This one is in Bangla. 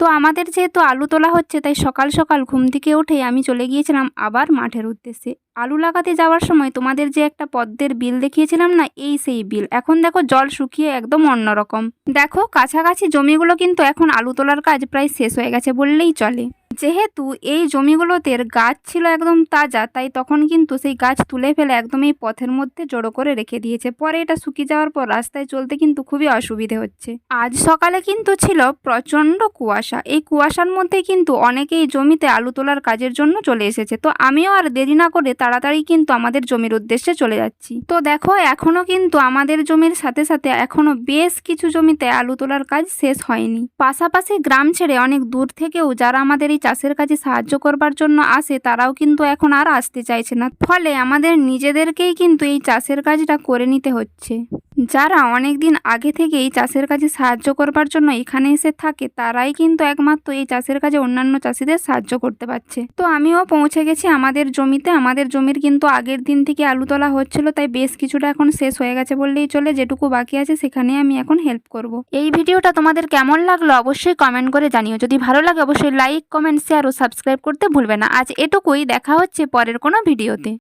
তো আমাদের যেহেতু আলু তোলা হচ্ছে, তাই সকাল সকাল ঘুম থেকে উঠেই আমি চলে গিয়েছিলাম আবার মাঠের উদ্দেশ্যে। আলু লাগাতে যাওয়ার সময় তোমাদের যে একটা পদ্মের বিল দেখিয়েছিলাম না, এই সেই বিল। এখন দেখো জল শুকিয়ে একদম অন্যরকম। দেখো কাছাকাছি জমিগুলো কিন্তু এখন আলু তোলার কাজ প্রায় শেষ হয়ে গেছে বললেই চলে। যেহেতু এই জমিগুলোতে গাছ ছিল একদম তাজা, তাই তখন কিন্তু সেই গাছ তুলে ফেলে একদম এই পথের মধ্যে জড়ো করে রেখে দিয়েছে। পরে এটা শুকিয়ে যাওয়ার পর রাস্তায় চলতে কিন্তু খুবই অসুবিধে হচ্ছে। আজ সকালে কিন্তু ছিল প্রচণ্ড কুয়াশা। এই কুয়াশার মধ্যে কিন্তু অনেকেই জমিতে আলু তোলার কাজের জন্য চলে এসেছে। তো আমিও আর দেরি না করে তাড়াতাড়ি কিন্তু আমাদের জমির উদ্দেশ্যে চলে যাচ্ছি। তো দেখো এখনো কিন্তু আমাদের জমির সাথে সাথে এখনো বেশ কিছু জমিতে আলু তোলার কাজ শেষ হয়নি। পাশাপাশি গ্রাম ছেড়ে অনেক দূর থেকেও যারা আমাদের এই চাষের কাজে সাহায্য করবার জন্য আসে, তারাও কিন্তু এখন আর আসতে চাইছে না। ফলে আমাদের নিজেদেরকেই কিন্তু এই চাষের কাজটা করে নিতে হচ্ছে। যারা অনেক দিন আগে থেকে এই চাষের কাজে সাহায্য করবার জন্য এখানে এসে থাকে, তারাই কিন্তু একমাত্র এই চাষের কাজে অন্যান্য চাষিদের সাহায্য করতে পারছে। তো আমিও পৌঁছে গেছি আমাদের জমিতে। আমাদের জমির কিন্তু আগের দিন থেকে আলু তোলা হচ্ছিল, তাই বেশ কিছুটা এখন শেষ হয়ে গেছে বললেই চলে। যেটুকু বাকি আছে সেখানে আমি এখন হেল্প করব। এই ভিডিওটা তোমাদের কেমন লাগলো অবশ্যই কমেন্ট করে জানিও। যদি ভালো লাগে অবশ্যই লাইক, কমেন্ট, শেয়ার ও সাবস্ক্রাইব করতে ভুলবে না। আজ এটুকুই, দেখা হচ্ছে পরের কোনো ভিডিওতে।